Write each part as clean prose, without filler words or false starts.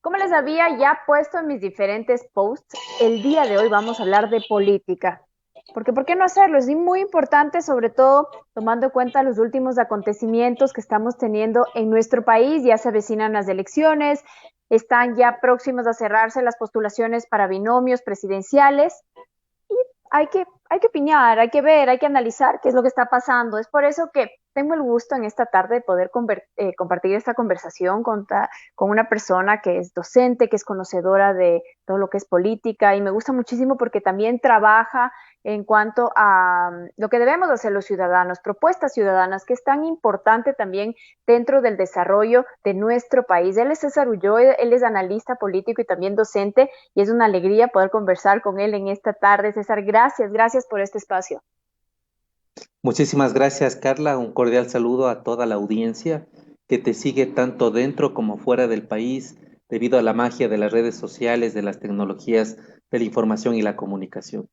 Como les había ya puesto en mis diferentes posts, el día de hoy vamos a hablar de política. Porque, ¿por qué no hacerlo? Es muy importante, sobre todo tomando en cuenta los últimos acontecimientos que estamos teniendo en nuestro país. Ya se avecinan las elecciones, están ya próximos a cerrarse las postulaciones para binomios presidenciales hay que opinar, hay que ver, hay que analizar qué es lo que está pasando. Es por eso que tengo el gusto en esta tarde de poder compartir esta conversación con una persona que es docente, que es conocedora de todo lo que es política y me gusta muchísimo porque también trabaja en cuanto a lo que debemos hacer los ciudadanos, propuestas ciudadanas, que es tan importante también dentro del desarrollo de nuestro país. Él es César Ulloa, él es analista político y también docente y es una alegría poder conversar con él en esta tarde. César, gracias por este espacio. Muchísimas gracias, Carla. Un cordial saludo a toda la audiencia que te sigue tanto dentro como fuera del país, debido a la magia de las redes sociales, de las tecnologías de la información y la comunicación.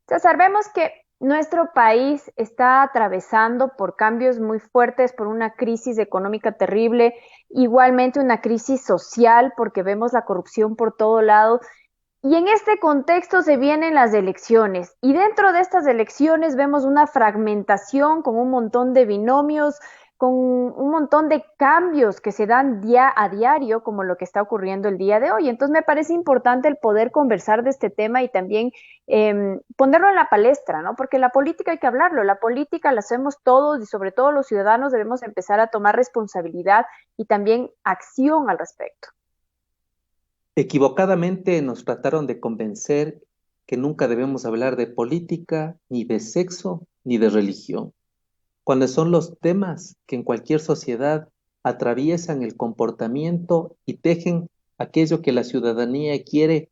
César, vemos que nuestro país está atravesando por cambios muy fuertes, por una crisis económica terrible, igualmente una crisis social, porque vemos la corrupción por todo lado. Y en este contexto se vienen las elecciones y dentro de estas elecciones vemos una fragmentación con un montón de binomios, con un montón de cambios que se dan día a diario, como lo que está ocurriendo el día de hoy. Entonces me parece importante el poder conversar de este tema y también ponerlo en la palestra, ¿no? Porque la política hay que hablarlo, la política la hacemos todos y sobre todo los ciudadanos debemos empezar a tomar responsabilidad y también acción al respecto. Equivocadamente nos trataron de convencer que nunca debemos hablar de política, ni de sexo, ni de religión, cuando son los temas que en cualquier sociedad atraviesan el comportamiento y tejen aquello que la ciudadanía quiere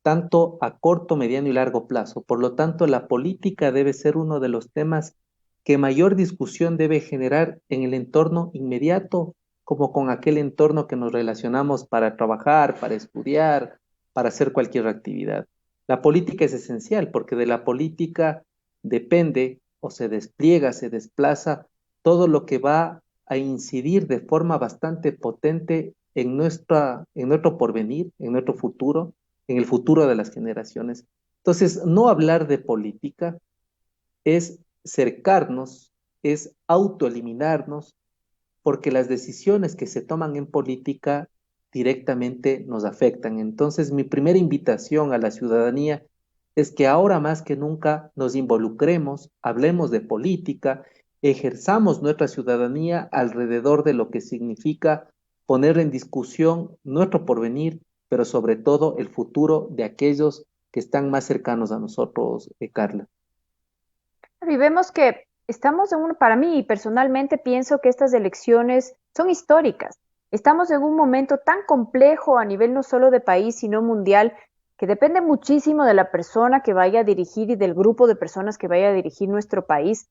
tanto a corto, mediano y largo plazo. Por lo tanto, la política debe ser uno de los temas que mayor discusión debe generar en el entorno inmediato, como con aquel entorno que nos relacionamos para trabajar, para estudiar, para hacer cualquier actividad. La política es esencial porque de la política depende o se despliega, se desplaza todo lo que va a incidir de forma bastante potente en nuestro porvenir, en nuestro futuro, en el futuro de las generaciones. Entonces, no hablar de política es cercarnos, es autoeliminarnos, porque las decisiones que se toman en política directamente nos afectan. Entonces, mi primera invitación a la ciudadanía es que ahora más que nunca nos involucremos, hablemos de política, ejerzamos nuestra ciudadanía alrededor de lo que significa poner en discusión nuestro porvenir, pero sobre todo el futuro de aquellos que están más cercanos a nosotros, Carla. Y vemos que estamos en un, para mí personalmente pienso que estas elecciones son históricas. Estamos en un momento tan complejo a nivel no solo de país, sino mundial, que depende muchísimo de la persona que vaya a dirigir y del grupo de personas que vaya a dirigir nuestro país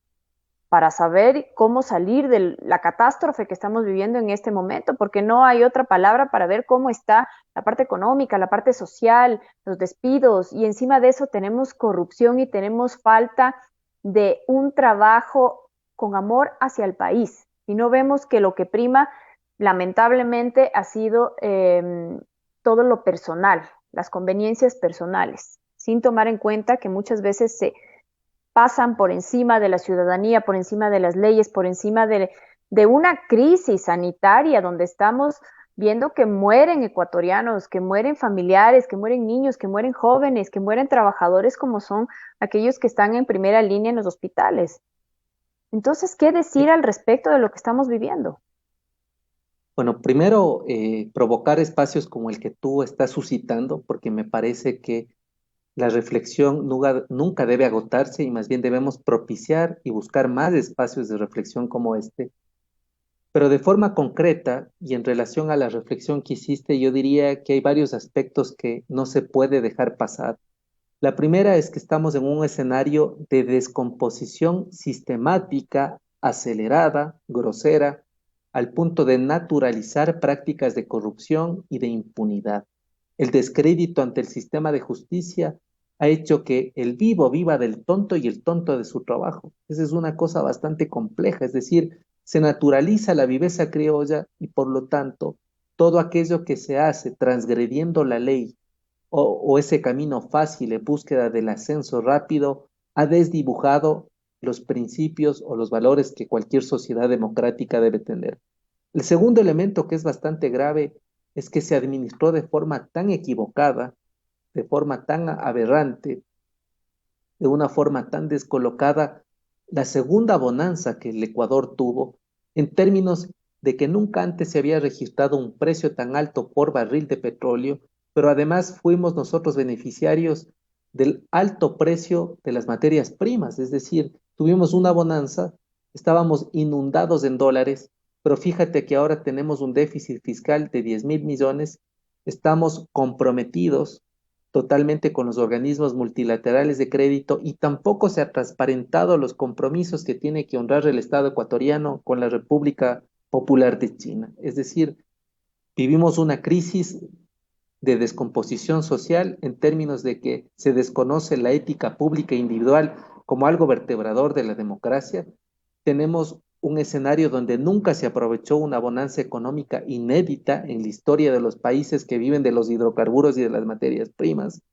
para saber cómo salir de la catástrofe que estamos viviendo en este momento, porque no hay otra palabra para ver cómo está la parte económica, la parte social, los despidos, y encima de eso tenemos corrupción y tenemos falta de un trabajo con amor hacia el país. Y no vemos que lo que prima, lamentablemente, ha sido todo lo personal, las conveniencias personales, sin tomar en cuenta que muchas veces se pasan por encima de la ciudadanía, por encima de las leyes, por encima de una crisis sanitaria donde estamos viendo que mueren ecuatorianos, que mueren familiares, que mueren niños, que mueren jóvenes, que mueren trabajadores como son aquellos que están en primera línea en los hospitales. Entonces, ¿qué decir al respecto de lo que estamos viviendo? Bueno, primero, provocar espacios como el que tú estás suscitando, porque me parece que la reflexión nunca debe agotarse y más bien debemos propiciar y buscar más espacios de reflexión como este. Pero de forma concreta y en relación a la reflexión que hiciste, yo diría que hay varios aspectos que no se puede dejar pasar. La primera es que estamos en un escenario de descomposición sistemática, acelerada, grosera, al punto de naturalizar prácticas de corrupción y de impunidad. El descrédito ante el sistema de justicia ha hecho que el vivo viva del tonto y el tonto de su trabajo. Esa es una cosa bastante compleja, es decir, se naturaliza la viveza criolla y por lo tanto todo aquello que se hace transgrediendo la ley o ese camino fácil en búsqueda del ascenso rápido ha desdibujado los principios o los valores que cualquier sociedad democrática debe tener. El segundo elemento que es bastante grave es que se administró de forma tan equivocada, de forma tan aberrante, de una forma tan descolocada, la segunda bonanza que el Ecuador tuvo en términos de que nunca antes se había registrado un precio tan alto por barril de petróleo, pero además fuimos nosotros beneficiarios del alto precio de las materias primas, es decir, tuvimos una bonanza, estábamos inundados en dólares, pero fíjate que ahora tenemos un déficit fiscal de 10.000 millones, estamos comprometidos totalmente con los organismos multilaterales de crédito y tampoco se ha transparentado los compromisos que tiene que honrar el Estado ecuatoriano con la República Popular de China. Es decir, vivimos una crisis de descomposición social en términos de que se desconoce la ética pública e individual como algo vertebrador de la democracia. Tenemos un escenario donde nunca se aprovechó una bonanza económica inédita en la historia de los países que viven de los hidrocarburos y de las materias primas.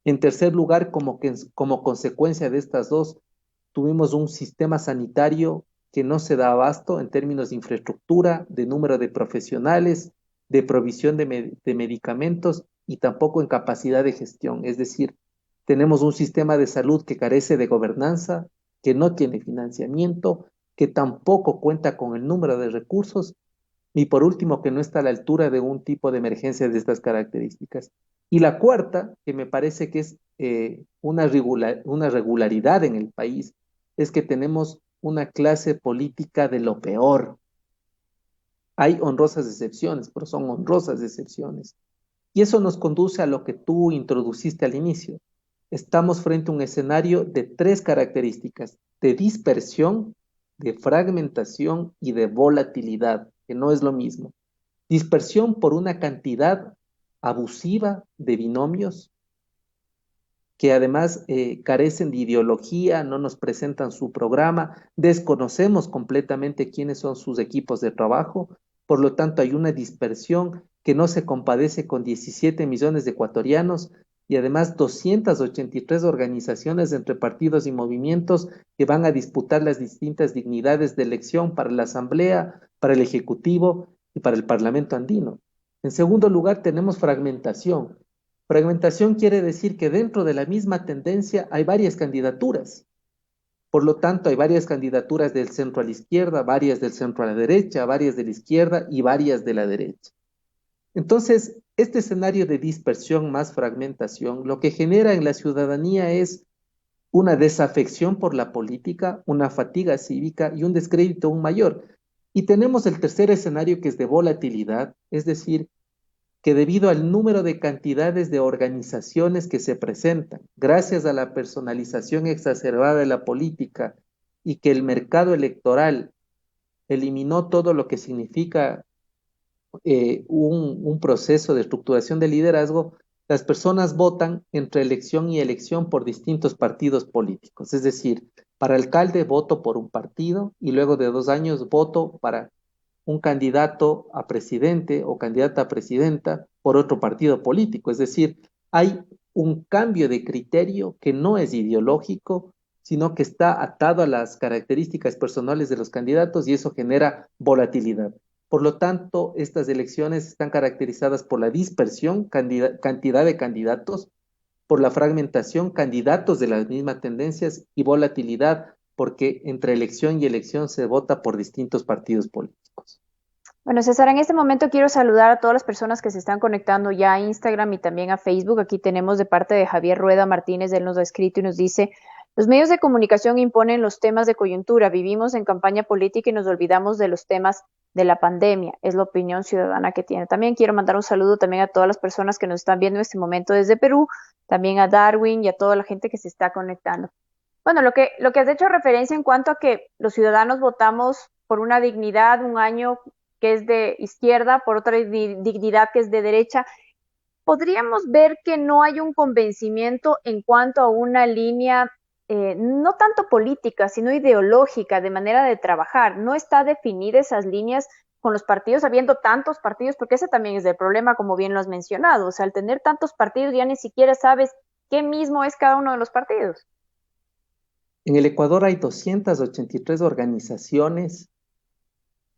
En tercer lugar, como consecuencia de estas dos, tuvimos un sistema sanitario que no se da abasto en términos de infraestructura, de número de profesionales, de provisión de medicamentos y tampoco en capacidad de gestión. Es decir, tenemos un sistema de salud que carece de gobernanza, que no tiene financiamiento, que tampoco cuenta con el número de recursos y por último que no está a la altura de un tipo de emergencia de estas características. Y la cuarta, que me parece que es una regularidad en el país, es que tenemos una clase política de lo peor. Hay honrosas excepciones, pero son honrosas excepciones. Y eso nos conduce a lo que tú introduciste al inicio. Estamos frente a un escenario de tres características: de dispersión, de fragmentación y de volatilidad, que no es lo mismo. Dispersión por una cantidad abusiva de binomios que además carecen de ideología, no nos presentan su programa, desconocemos completamente quiénes son sus equipos de trabajo, por lo tanto hay una dispersión que no se compadece con 17 millones de ecuatorianos y además 283 organizaciones entre partidos y movimientos que van a disputar las distintas dignidades de elección para la Asamblea, para el Ejecutivo y para el Parlamento andino. En segundo lugar, tenemos fragmentación. Fragmentación quiere decir que dentro de la misma tendencia hay varias candidaturas. Por lo tanto, hay varias candidaturas del centro a la izquierda, varias del centro a la derecha, varias de la izquierda y varias de la derecha. Entonces, este escenario de dispersión más fragmentación lo que genera en la ciudadanía es una desafección por la política, una fatiga cívica y un descrédito aún mayor. Y tenemos el tercer escenario que es de volatilidad, es decir, que debido al número de cantidades de organizaciones que se presentan, gracias a la personalización exacerbada de la política y que el mercado electoral eliminó todo lo que significa un proceso de estructuración de liderazgo, las personas votan entre elección y elección por distintos partidos políticos. Es decir, para alcalde voto por un partido y luego de 2 años voto para un candidato a presidente o candidata a presidenta por otro partido político. Es decir, hay un cambio de criterio que no es ideológico, sino que está atado a las características personales de los candidatos y eso genera volatilidad. Por lo tanto, estas elecciones están caracterizadas por la dispersión, cantidad de candidatos, por la fragmentación, candidatos de las mismas tendencias y volatilidad, porque entre elección y elección se vota por distintos partidos políticos. Bueno, César, en este momento quiero saludar a todas las personas que se están conectando ya a Instagram y también a Facebook. Aquí tenemos de parte de Javier Rueda Martínez, él nos ha escrito y nos dice: los medios de comunicación imponen los temas de coyuntura, vivimos en campaña política y nos olvidamos de los temas de la pandemia. Es la opinión ciudadana que tiene. También quiero mandar un saludo también a todas las personas que nos están viendo en este momento desde Perú, también a Darwin y a toda la gente que se está conectando. Bueno, lo que has hecho referencia en cuanto a que los ciudadanos votamos por una dignidad, un año que es de izquierda, por otra dignidad que es de derecha, podríamos ver que no hay un convencimiento en cuanto a una línea, no tanto política, sino ideológica, de manera de trabajar. No está definida esas líneas con los partidos, habiendo tantos partidos, porque ese también es el problema, como bien lo has mencionado. O sea, al tener tantos partidos ya ni siquiera sabes qué mismo es cada uno de los partidos. En el Ecuador hay 283 organizaciones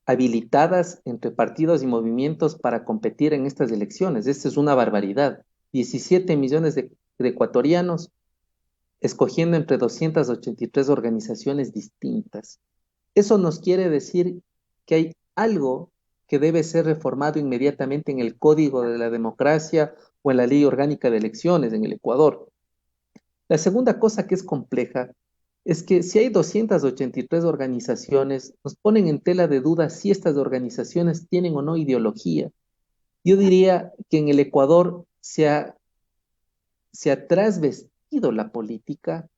habilitadas entre partidos y movimientos para competir en estas elecciones. Esta es una barbaridad. 17 millones de ecuatorianos escogiendo entre 283 organizaciones distintas. Eso nos quiere decir que hay algo que debe ser reformado inmediatamente en el Código de la Democracia o en la Ley Orgánica de Elecciones en el Ecuador. La segunda cosa que es compleja es que si hay 283 organizaciones, nos ponen en tela de duda si estas organizaciones tienen o no ideología. Yo diría que en el Ecuador se ha trasvestido la política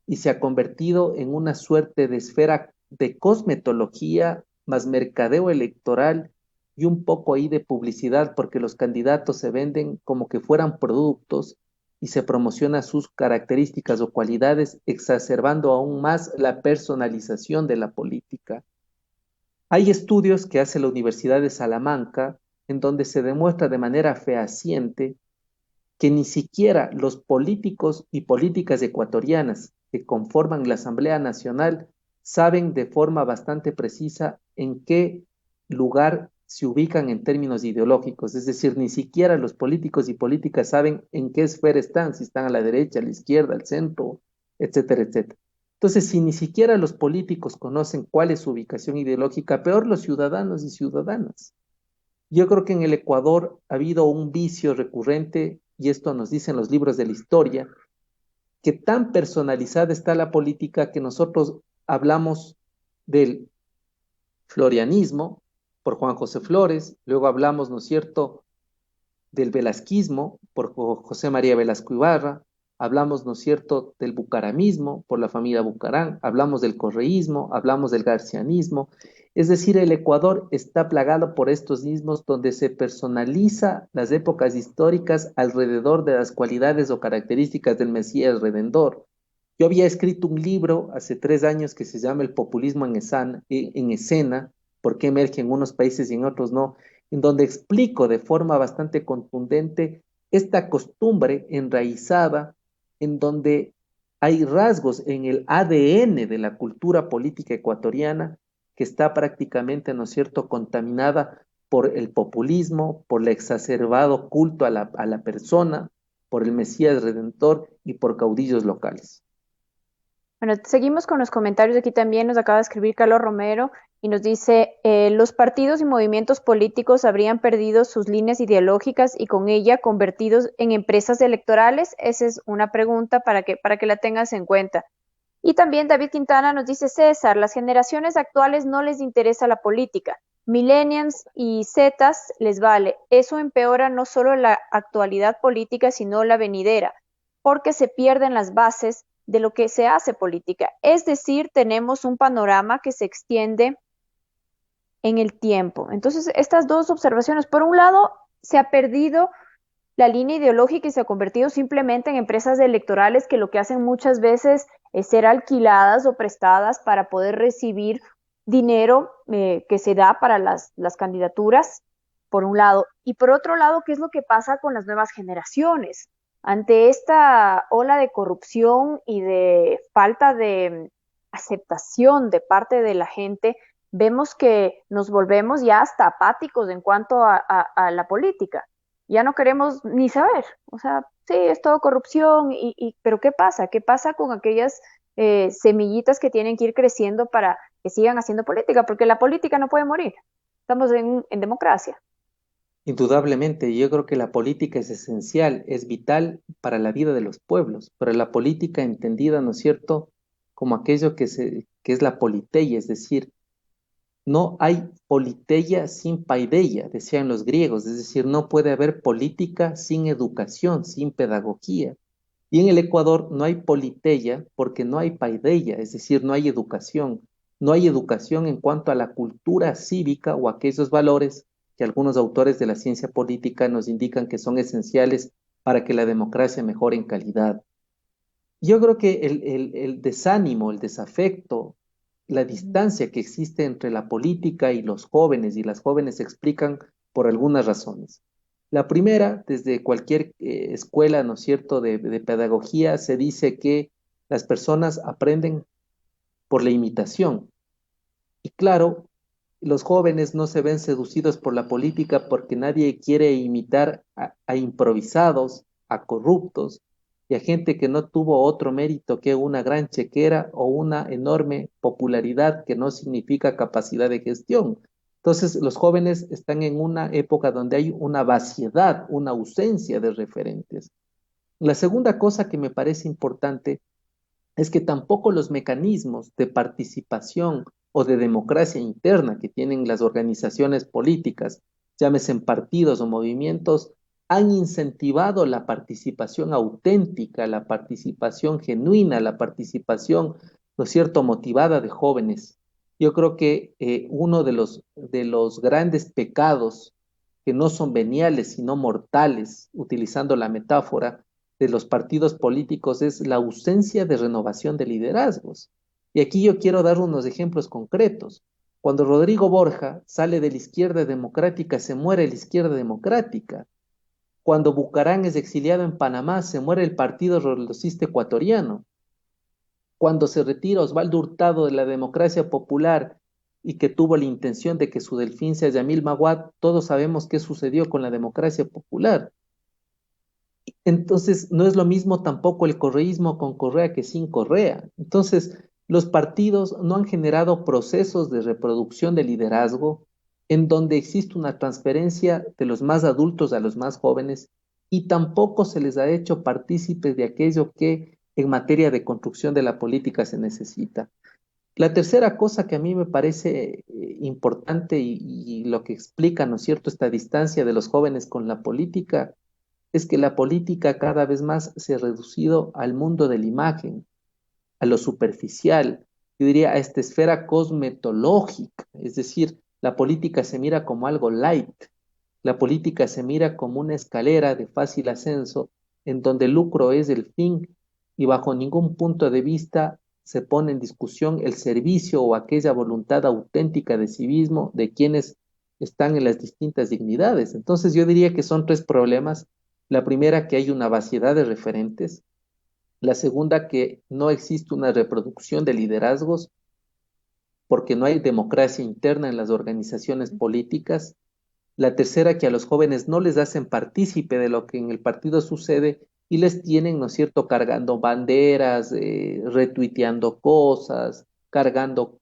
y se ha convertido en una suerte de esfera de cosmetología más mercadeo electoral y un poco ahí de publicidad, porque los candidatos se venden como que fueran productos y se promociona sus características o cualidades, exacerbando aún más la personalización de la política. Hay estudios que hace la Universidad de Salamanca en donde se demuestra de manera fehaciente que ni siquiera los políticos y políticas ecuatorianas que conforman la Asamblea Nacional saben de forma bastante precisa en qué lugar se ubican en términos ideológicos. Es decir, ni siquiera los políticos y políticas saben en qué esfera están, si están a la derecha, a la izquierda, al centro, etcétera, etcétera. Entonces, si ni siquiera los políticos conocen cuál es su ubicación ideológica, peor los ciudadanos y ciudadanas. Yo creo que en el Ecuador ha habido un vicio recurrente, y esto nos dicen los libros de la historia, que tan personalizada está la política que nosotros hablamos del florianismo por Juan José Flores, luego hablamos, ¿no es cierto?, del velasquismo por José María Velasco Ibarra, hablamos, ¿no es cierto?, del bucaramismo por la familia Bucarán, hablamos del correísmo, hablamos del garcianismo, es decir, el Ecuador está plagado por estos mismos donde se personaliza las épocas históricas alrededor de las cualidades o características del Mesías Redentor. Yo había escrito un libro hace 3 años que se llama El populismo en escena, por qué emerge en unos países y en otros no, en donde explico de forma bastante contundente esta costumbre enraizada, en donde hay rasgos en el ADN de la cultura política ecuatoriana que está prácticamente, ¿no es cierto?, contaminada por el populismo, por el exacerbado culto a la persona, por el Mesías Redentor y por caudillos locales. Bueno, seguimos con los comentarios. Aquí también nos acaba de escribir Carlos Romero y nos dice, los partidos y movimientos políticos habrían perdido sus líneas ideológicas y con ella convertidos en empresas electorales. Esa es una pregunta para que la tengas en cuenta. Y también David Quintana nos dice, César, las generaciones actuales no les interesa la política. Millennials y Zetas les vale. Eso empeora no solo la actualidad política, sino la venidera, porque se pierden las bases de lo que se hace política. Es decir, tenemos un panorama que se extiende en el tiempo. Entonces, estas dos observaciones, por un lado, se ha perdido la línea ideológica y se ha convertido simplemente en empresas electorales que lo que hacen muchas veces es ser alquiladas o prestadas para poder recibir dinero que se da para las candidaturas, por un lado. Y por otro lado, ¿qué es lo que pasa con las nuevas generaciones? Ante esta ola de corrupción y de falta de aceptación de parte de la gente, vemos que nos volvemos ya hasta apáticos en cuanto a la política. Ya no queremos ni saber. O sea, sí, es todo corrupción, pero ¿qué pasa? ¿Qué pasa con aquellas semillitas que tienen que ir creciendo para que sigan haciendo política? Porque la política no puede morir. Estamos en democracia. Indudablemente, yo creo que la política es esencial, es vital para la vida de los pueblos, pero la política entendida, ¿no es cierto?, como aquello que es la politeia, es decir, no hay politeia sin paideia, decían los griegos, es decir, no puede haber política sin educación, sin pedagogía. Y en el Ecuador no hay politeia porque no hay paideia, es decir, no hay educación. No hay educación en cuanto a la cultura cívica o aquellos valores que algunos autores de la ciencia política nos indican que son esenciales para que la democracia mejore en calidad. Yo creo que el desánimo, el desafecto, la distancia que existe entre la política y los jóvenes, y las jóvenes se explican por algunas razones. La primera, desde cualquier escuela, ¿no es cierto?, de pedagogía, se dice que las personas aprenden por la imitación. Y claro, los jóvenes no se ven seducidos por la política porque nadie quiere imitar a improvisados, a corruptos y a gente que no tuvo otro mérito que una gran chequera o una enorme popularidad que no significa capacidad de gestión. Entonces, los jóvenes están en una época donde hay una vaciedad, una ausencia de referentes. La segunda cosa que me parece importante es que tampoco los mecanismos de participación o de democracia interna que tienen las organizaciones políticas, llámese en partidos o movimientos, han incentivado la participación auténtica, la participación genuina, la participación, ¿no es cierto?, motivada de jóvenes. Yo creo que uno de los grandes pecados que no son veniales, sino mortales, utilizando la metáfora, de los partidos políticos es la ausencia de renovación de liderazgos. Y aquí yo quiero dar unos ejemplos concretos. Cuando Rodrigo Borja sale de la izquierda democrática, se muere la izquierda democrática. Cuando Bucarán es exiliado en Panamá, se muere el Partido Rolocista Ecuatoriano. Cuando se retira Osvaldo Hurtado de la democracia popular y que tuvo la intención de que su delfín sea Yamil Maguad, todos sabemos qué sucedió con la democracia popular. Entonces, no es lo mismo tampoco el correísmo con Correa que sin Correa. Entonces, los partidos no han generado procesos de reproducción de liderazgo en donde existe una transferencia de los más adultos a los más jóvenes y tampoco se les ha hecho partícipes de aquello que en materia de construcción de la política se necesita. La tercera cosa que a mí me parece importante y lo que explica, ¿no es cierto?, esta distancia de los jóvenes con la política es que la política cada vez más se ha reducido al mundo de la imagen, a lo superficial, yo diría a esta esfera cosmetológica, es decir, la política se mira como algo light, la política se mira como una escalera de fácil ascenso en donde el lucro es el fin y bajo ningún punto de vista se pone en discusión el servicio o aquella voluntad auténtica de civismo de quienes están en las distintas dignidades. Entonces yo diría que son tres problemas. La primera, que hay una vaciedad de referentes. La segunda, que no existe una reproducción de liderazgos porque no hay democracia interna en las organizaciones políticas. La tercera, que a los jóvenes no les hacen partícipe de lo que en el partido sucede y les tienen, ¿no es cierto?, cargando banderas, retuiteando cosas, cargando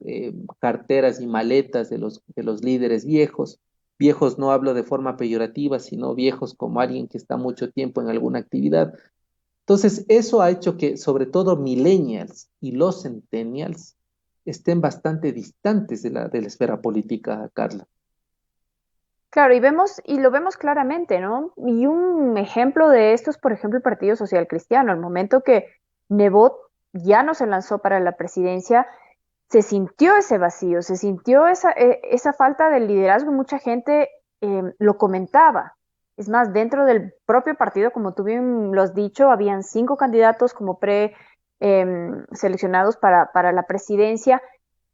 carteras y maletas de los líderes viejos. Viejos no hablo de forma peyorativa, sino viejos como alguien que está mucho tiempo en alguna actividad. Entonces, eso ha hecho que sobre todo millennials y los centennials estén bastante distantes de la esfera política, Carla. Claro, y lo vemos claramente, ¿no? Y un ejemplo de esto es, por ejemplo, el Partido Social Cristiano. Al momento que Nebot ya no se lanzó para la presidencia, se sintió ese vacío, se sintió esa falta de liderazgo y mucha gente lo comentaba. Es más, dentro del propio partido, como tú bien lo has dicho, habían 5 candidatos como seleccionados para la presidencia,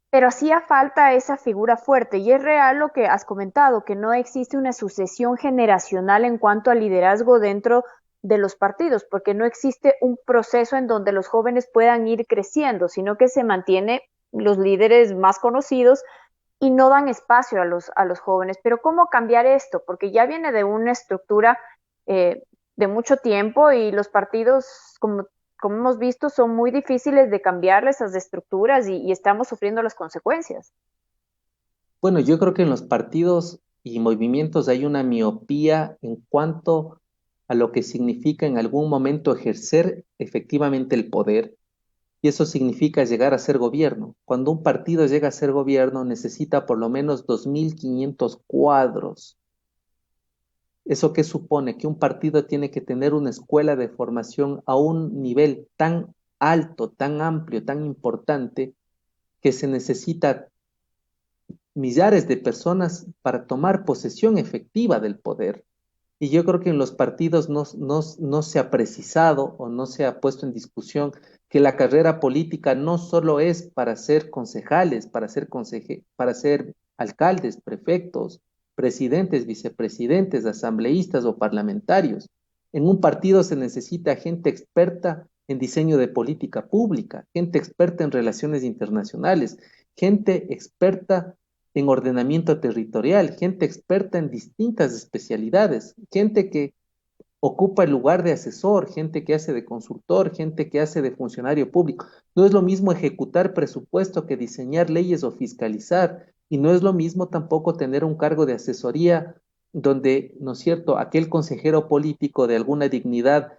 pero hacía falta esa figura fuerte. Y es real lo que has comentado, que no existe una sucesión generacional en cuanto al liderazgo dentro de los partidos, porque no existe un proceso en donde los jóvenes puedan ir creciendo, sino que se mantiene los líderes más conocidos y no dan espacio a los jóvenes. Pero ¿cómo cambiar esto? Porque ya viene de una estructura de mucho tiempo y los partidos, como hemos visto, son muy difíciles de cambiar esas estructuras y estamos sufriendo las consecuencias. Bueno, yo creo que en los partidos y movimientos hay una miopía en cuanto a lo que significa en algún momento ejercer efectivamente el poder, y eso significa llegar a ser gobierno. Cuando un partido llega a ser gobierno necesita por lo menos 2.500 cuadros. ¿Eso qué supone? Que un partido tiene que tener una escuela de formación a un nivel tan alto, tan amplio, tan importante, que se necesita millares de personas para tomar posesión efectiva del poder. Y yo creo que en los partidos no se ha precisado o no se ha puesto en discusión que la carrera política no solo es para ser concejales, para ser alcaldes, prefectos, presidentes, vicepresidentes, asambleístas o parlamentarios. En un partido se necesita gente experta en diseño de política pública, gente experta en relaciones internacionales, gente experta en ordenamiento territorial, gente experta en distintas especialidades, gente que ocupa el lugar de asesor, gente que hace de consultor, gente que hace de funcionario público. No es lo mismo ejecutar presupuesto que diseñar leyes o fiscalizar, y no es lo mismo tampoco tener un cargo de asesoría donde, ¿no es cierto?, aquel consejero político de alguna dignidad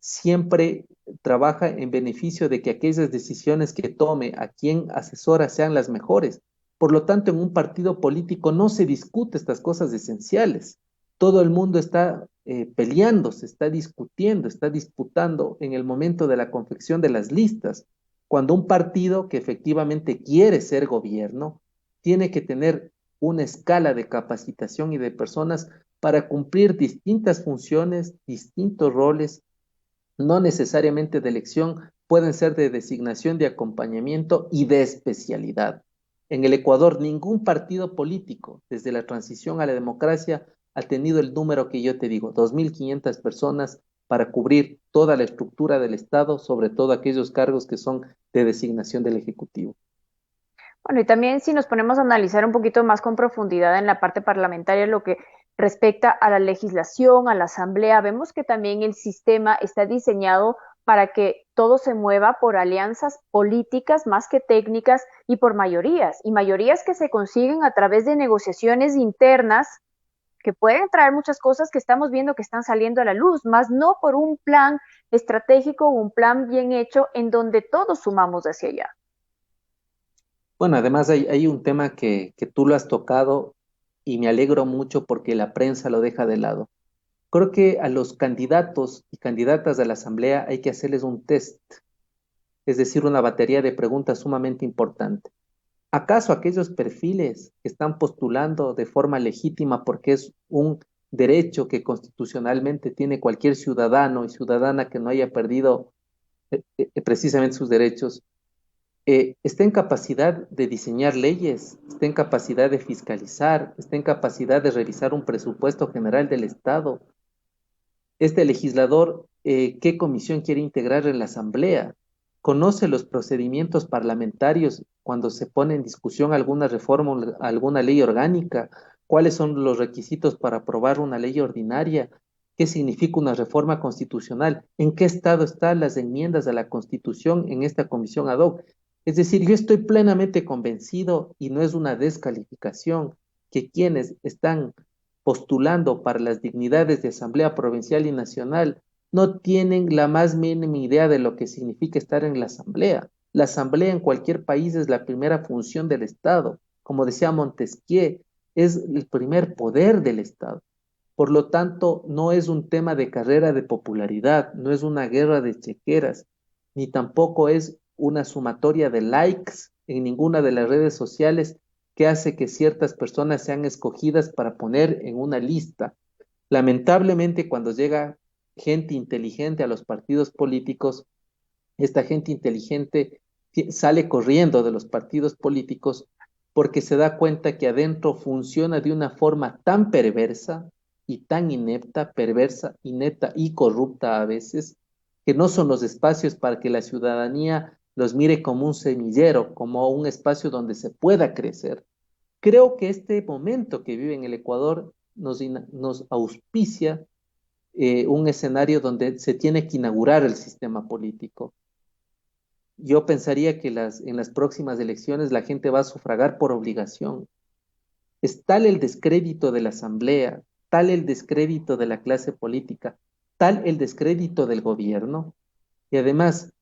siempre trabaja en beneficio de que aquellas decisiones que tome a quien asesora sean las mejores. Por lo tanto, en un partido político no se discute estas cosas esenciales. Todo el mundo está peleando, se está discutiendo, está disputando en el momento de la confección de las listas, cuando un partido que efectivamente quiere ser gobierno tiene que tener una escala de capacitación y de personas para cumplir distintas funciones, distintos roles, no necesariamente de elección, pueden ser de designación, de acompañamiento y de especialidad. En el Ecuador, ningún partido político, desde la transición a la democracia, ha tenido el número que yo te digo, 2.500 personas para cubrir toda la estructura del Estado, sobre todo aquellos cargos que son de designación del Ejecutivo. Bueno, y también si nos ponemos a analizar un poquito más con profundidad en la parte parlamentaria lo que respecta a la legislación, a la asamblea, vemos que también el sistema está diseñado para que todo se mueva por alianzas políticas más que técnicas y mayorías que se consiguen a través de negociaciones internas que pueden traer muchas cosas que estamos viendo que están saliendo a la luz, más no por un plan estratégico o un plan bien hecho en donde todos sumamos hacia allá. Bueno, además hay un tema que tú lo has tocado y me alegro mucho porque la prensa lo deja de lado. Creo que a los candidatos y candidatas de la Asamblea hay que hacerles un test, es decir, una batería de preguntas sumamente importante. ¿Acaso aquellos perfiles que están postulando de forma legítima porque es un derecho que constitucionalmente tiene cualquier ciudadano y ciudadana que no haya perdido precisamente sus derechos, está en capacidad de diseñar leyes, está en capacidad de fiscalizar, está en capacidad de revisar un presupuesto general del Estado? Este legislador, ¿qué comisión quiere integrar en la Asamblea? ¿Conoce los procedimientos parlamentarios cuando se pone en discusión alguna reforma, alguna ley orgánica? ¿Cuáles son los requisitos para aprobar una ley ordinaria? ¿Qué significa una reforma constitucional? ¿En qué estado están las enmiendas a la Constitución en esta comisión ad hoc? Es decir, yo estoy plenamente convencido, y no es una descalificación, que quienes están postulando para las dignidades de Asamblea Provincial y Nacional no tienen la más mínima idea de lo que significa estar en la Asamblea. La Asamblea en cualquier país es la primera función del Estado. Como decía Montesquieu, es el primer poder del Estado. Por lo tanto, no es un tema de carrera de popularidad, no es una guerra de chequeras, ni tampoco es una sumatoria de likes en ninguna de las redes sociales que hace que ciertas personas sean escogidas para poner en una lista. Lamentablemente, cuando llega gente inteligente a los partidos políticos, esta gente inteligente sale corriendo de los partidos políticos porque se da cuenta que adentro funciona de una forma tan perversa y tan inepta, perversa, inepta y corrupta a veces, que no son los espacios para que la ciudadanía los mire como un semillero, como un espacio donde se pueda crecer. Creo que este momento que vive en el Ecuador nos auspicia un escenario donde se tiene que inaugurar el sistema político. Yo pensaría que en las próximas elecciones la gente va a sufragar por obligación. Es tal el descrédito de la Asamblea, tal el descrédito de la clase política, tal el descrédito del gobierno, y además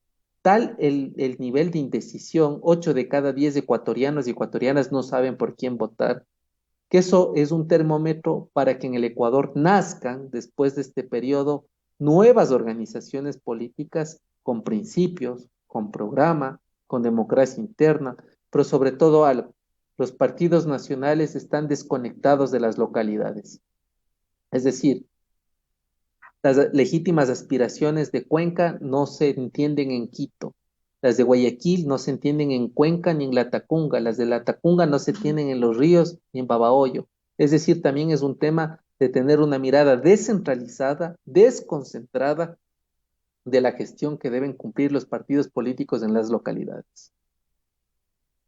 tal el nivel de indecisión, 8 de cada 10 ecuatorianos y ecuatorianas no saben por quién votar, que eso es un termómetro para que en el Ecuador nazcan, después de este periodo, nuevas organizaciones políticas con principios, con programa, con democracia interna, pero sobre todo algo: los partidos nacionales están desconectados de las localidades. Es decir, las legítimas aspiraciones de Cuenca no se entienden en Quito, Las de Guayaquil no se entienden en Cuenca ni en Latacunga. Las de Latacunga no se tienen en Los Ríos ni en Babahoyo. Es decir, también es un tema de tener una mirada descentralizada, desconcentrada de la gestión que deben cumplir los partidos políticos en las localidades.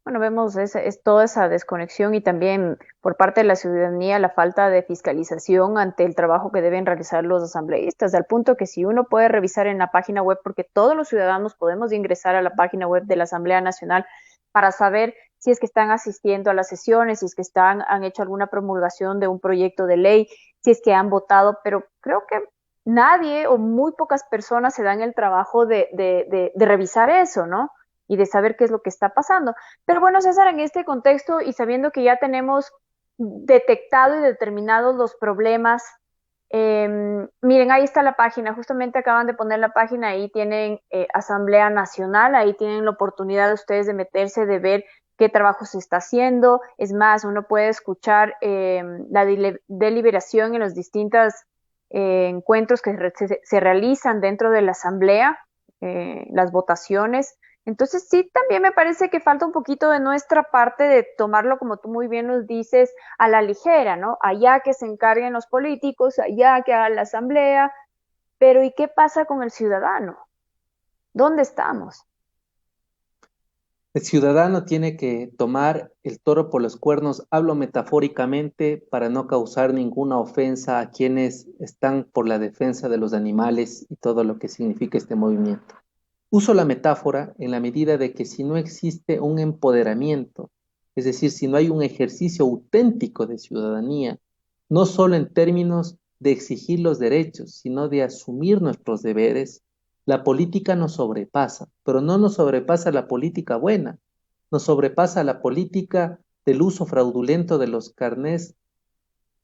Bueno, vemos es toda esa desconexión y también por parte de la ciudadanía la falta de fiscalización ante el trabajo que deben realizar los asambleístas, al punto que si uno puede revisar en la página web, porque todos los ciudadanos podemos ingresar a la página web de la Asamblea Nacional para saber si es que están asistiendo a las sesiones, si es que han hecho alguna promulgación de un proyecto de ley, si es que han votado, pero creo que nadie o muy pocas personas se dan el trabajo de revisar eso, ¿no? Y de saber qué es lo que está pasando. Pero bueno, César, en este contexto y sabiendo que ya tenemos detectado y determinados los problemas, miren, ahí está la página, justamente acaban de poner la página, ahí tienen Asamblea Nacional, ahí tienen la oportunidad de ustedes de meterse, de ver qué trabajo se está haciendo. Es más, uno puede escuchar la deliberación en los distintos encuentros que se realizan dentro de la Asamblea, las votaciones. Entonces sí, también me parece que falta un poquito de nuestra parte de tomarlo, como tú muy bien nos dices, a la ligera, ¿no? Allá que se encarguen los políticos, allá que haga la asamblea, pero ¿y qué pasa con el ciudadano? ¿Dónde estamos? El ciudadano tiene que tomar el toro por los cuernos, hablo metafóricamente para no causar ninguna ofensa a quienes están por la defensa de los animales y todo lo que significa este movimiento. Uso la metáfora en la medida de que si no existe un empoderamiento, es decir, si no hay un ejercicio auténtico de ciudadanía, no solo en términos de exigir los derechos, sino de asumir nuestros deberes, la política nos sobrepasa, pero no nos sobrepasa la política buena, nos sobrepasa la política del uso fraudulento de los carnés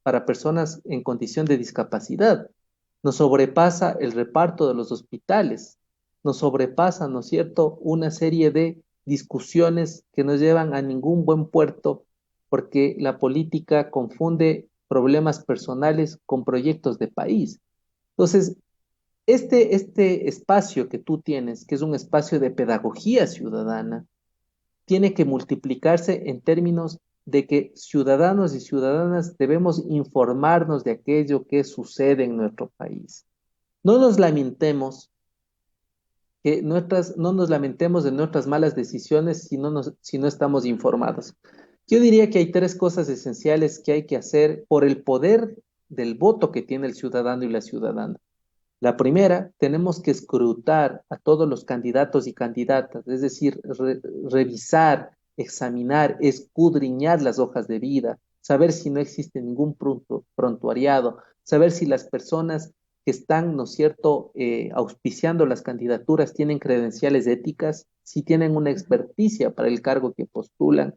para personas en condición de discapacidad, nos sobrepasa el reparto de los hospitales, nos sobrepasa, ¿no es cierto?, una serie de discusiones que no llevan a ningún buen puerto porque la política confunde problemas personales con proyectos de país. Entonces, este espacio que tú tienes, que es un espacio de pedagogía ciudadana, tiene que multiplicarse en términos de que ciudadanos y ciudadanas debemos informarnos de aquello que sucede en nuestro país. No nos lamentemos no nos lamentemos de nuestras malas decisiones si no estamos informados. Yo diría que hay tres cosas esenciales que hay que hacer por el poder del voto que tiene el ciudadano y la ciudadana. La primera, tenemos que escrutar a todos los candidatos y candidatas, es decir, revisar, examinar, escudriñar las hojas de vida, saber si no existe ningún prontuariado, saber si las personas que están, ¿no es cierto?, auspiciando las candidaturas tienen credenciales éticas, si tienen una experticia para el cargo que postulan,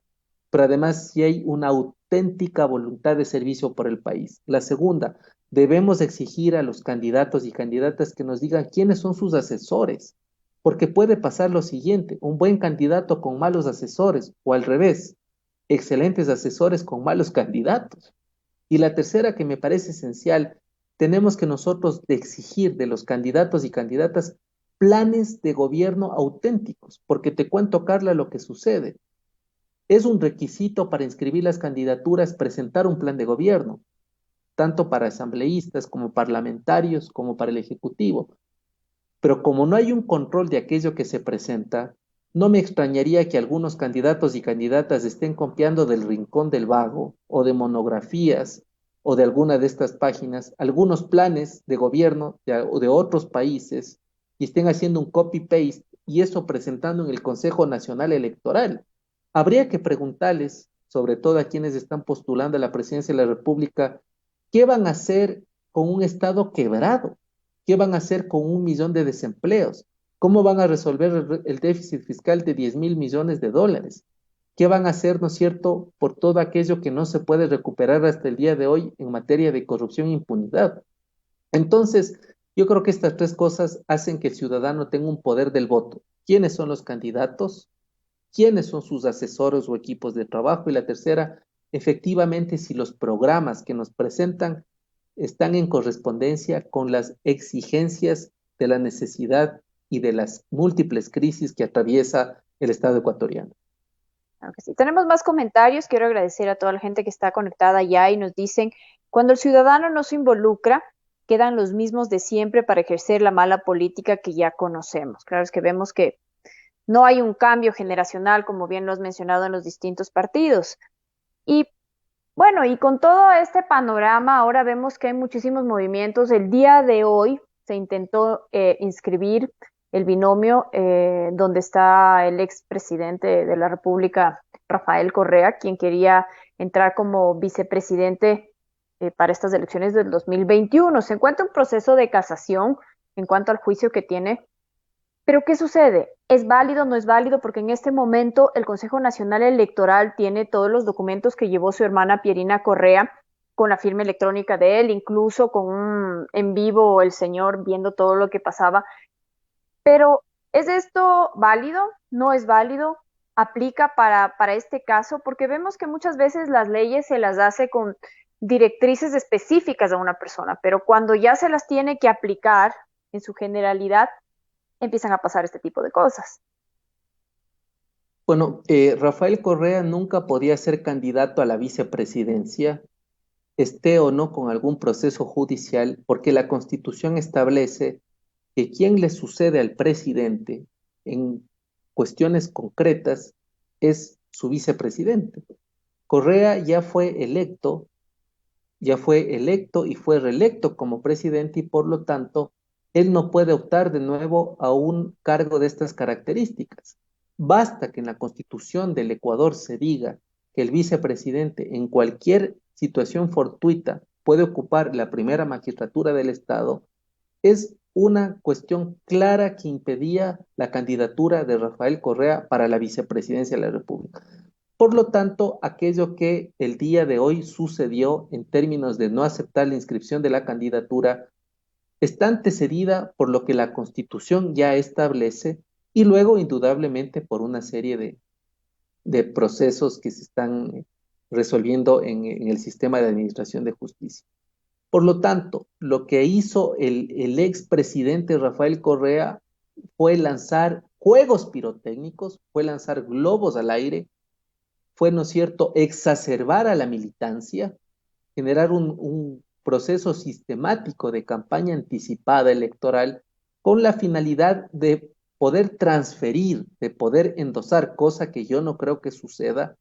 pero además si hay una auténtica voluntad de servicio por el país. La segunda, debemos exigir a los candidatos y candidatas que nos digan quiénes son sus asesores, porque puede pasar lo siguiente, un buen candidato con malos asesores o al revés, excelentes asesores con malos candidatos. Y la tercera que me parece esencial, tenemos que nosotros de exigir de los candidatos y candidatas planes de gobierno auténticos, porque te cuento, Carla, lo que sucede. Es un requisito para inscribir las candidaturas presentar un plan de gobierno, tanto para asambleístas como parlamentarios, como para el Ejecutivo. Pero como no hay un control de aquello que se presenta, no me extrañaría que algunos candidatos y candidatas estén copiando del Rincón del Vago o de monografías o de alguna de estas páginas algunos planes de gobierno de otros países y estén haciendo un copy-paste y eso presentando en el Consejo Nacional Electoral. Habría que preguntarles, sobre todo a quienes están postulando a la presidencia de la República, ¿qué van a hacer con un Estado quebrado? ¿Qué van a hacer con 1 millón de desempleos? ¿Cómo van a resolver el déficit fiscal de 10.000 millones de dólares? ¿Qué van a hacer, no es cierto, por todo aquello que no se puede recuperar hasta el día de hoy en materia de corrupción e impunidad? Entonces, yo creo que estas tres cosas hacen que el ciudadano tenga un poder del voto. ¿Quiénes son los candidatos? ¿Quiénes son sus asesores o equipos de trabajo? Y la tercera, efectivamente, si los programas que nos presentan están en correspondencia con las exigencias de la necesidad y de las múltiples crisis que atraviesa el Estado ecuatoriano. Claro que sí. Tenemos más comentarios. Quiero agradecer a toda la gente que está conectada ya y nos dicen, cuando el ciudadano no se involucra, quedan los mismos de siempre para ejercer la mala política que ya conocemos. Claro, es que vemos que no hay un cambio generacional, como bien lo has mencionado, en los distintos partidos. Y bueno, y con todo este panorama, ahora vemos que hay muchísimos movimientos. El día de hoy se intentó inscribir el binomio donde está el expresidente de la República, Rafael Correa, quien quería entrar como vicepresidente para estas elecciones del 2021. Se encuentra un proceso de casación en cuanto al juicio que tiene, pero ¿qué sucede? ¿Es válido o no es válido? Porque en este momento el Consejo Nacional Electoral tiene todos los documentos que llevó su hermana Pierina Correa con la firma electrónica de él, incluso con un en vivo el señor viendo todo lo que pasaba. Pero ¿es esto válido? ¿No es válido? ¿Aplica para este caso? Porque vemos que muchas veces las leyes se las hace con directrices específicas a una persona, pero cuando ya se las tiene que aplicar en su generalidad, empiezan a pasar este tipo de cosas. Bueno, Rafael Correa nunca podía ser candidato a la vicepresidencia, esté o no con algún proceso judicial, porque la Constitución establece que quien le sucede al presidente en cuestiones concretas es su vicepresidente. Correa ya fue electo y fue reelecto como presidente y por lo tanto él no puede optar de nuevo a un cargo de estas características. Basta que en la Constitución del Ecuador se diga que el vicepresidente en cualquier situación fortuita puede ocupar la primera magistratura del Estado. Es una cuestión clara que impedía la candidatura de Rafael Correa para la vicepresidencia de la República. Por lo tanto, aquello que el día de hoy sucedió en términos de no aceptar la inscripción de la candidatura está antecedida por lo que la Constitución ya establece y luego indudablemente por una serie de procesos que se están resolviendo en el sistema de administración de justicia. Por lo tanto, lo que hizo el expresidente Rafael Correa fue lanzar juegos pirotécnicos, fue lanzar globos al aire, fue, ¿no es cierto?, exacerbar a la militancia, generar un proceso sistemático de campaña anticipada electoral con la finalidad de poder transferir, de poder endosar, cosa que yo no creo que suceda,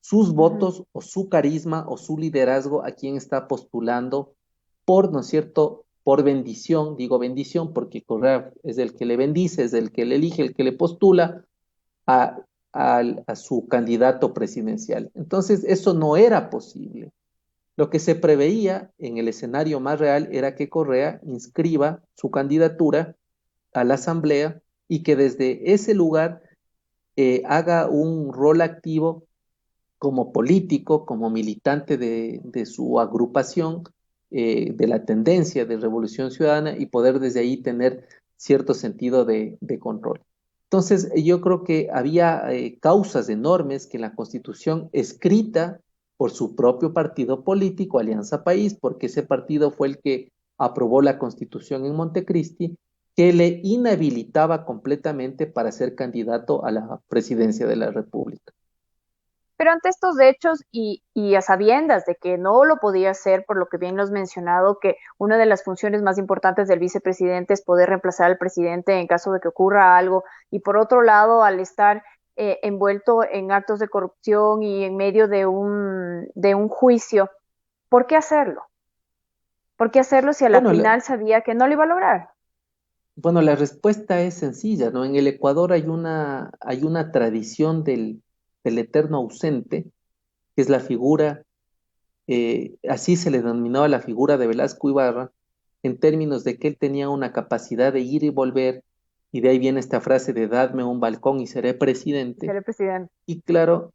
sus votos o su carisma o su liderazgo a quien está postulando por, ¿no es cierto?, por bendición, digo bendición porque Correa es el que le bendice, es el que le elige, el que le postula a, a su candidato presidencial. Entonces, eso no era posible. Lo que se preveía en el escenario más real era que Correa inscriba su candidatura a la Asamblea y que desde ese lugar haga un rol activo como político, como militante de su agrupación, de la tendencia de Revolución Ciudadana y poder desde ahí tener cierto sentido de control. Entonces, yo creo que había causas enormes que la Constitución escrita por su propio partido político, Alianza País, porque ese partido fue el que aprobó la Constitución en Montecristi, que le inhabilitaba completamente para ser candidato a la presidencia de la República. Pero ante estos hechos y a sabiendas de que no lo podía hacer, por lo que bien lo has mencionado, que una de las funciones más importantes del vicepresidente es poder reemplazar al presidente en caso de que ocurra algo, y por otro lado, al estar envuelto en actos de corrupción y en medio de un juicio, ¿por qué hacerlo? ¿Por qué hacerlo si a la Bueno, la, final sabía que no lo iba a lograr? bueno, la respuesta es sencilla, ¿no? En el Ecuador hay una tradición del eterno ausente, que es la figura, así se le denominaba la figura de Velasco Ibarra, en términos de que él tenía una capacidad de ir y volver, y de ahí viene esta frase de dadme un balcón y seré presidente. Ser el presidente. Y claro,